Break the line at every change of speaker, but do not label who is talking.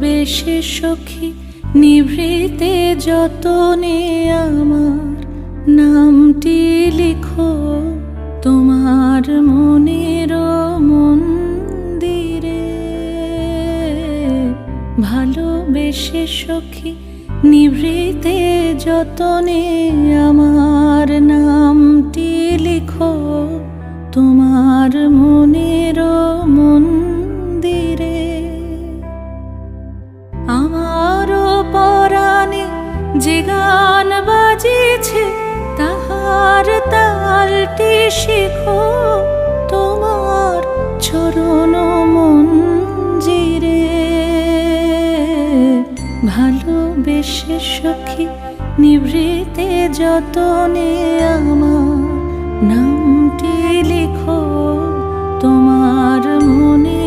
ভালোবেসে সখী নিভৃতে যতনে আমার নামটি লিখো তোমার মনের মন্দিরে। ভালোবেসে সখী নিভৃতে যতনে আমার নামটি লিখো তোমার মনের মন্দিরে। আমারও পরাণে যে গান বাজিছে তাহার তালটি শিখো তোমার চরণ মঞ্জিরে। ভালোবেসে সখী নিভৃতে যতনে আমার নামটি লিখো তোমার মনে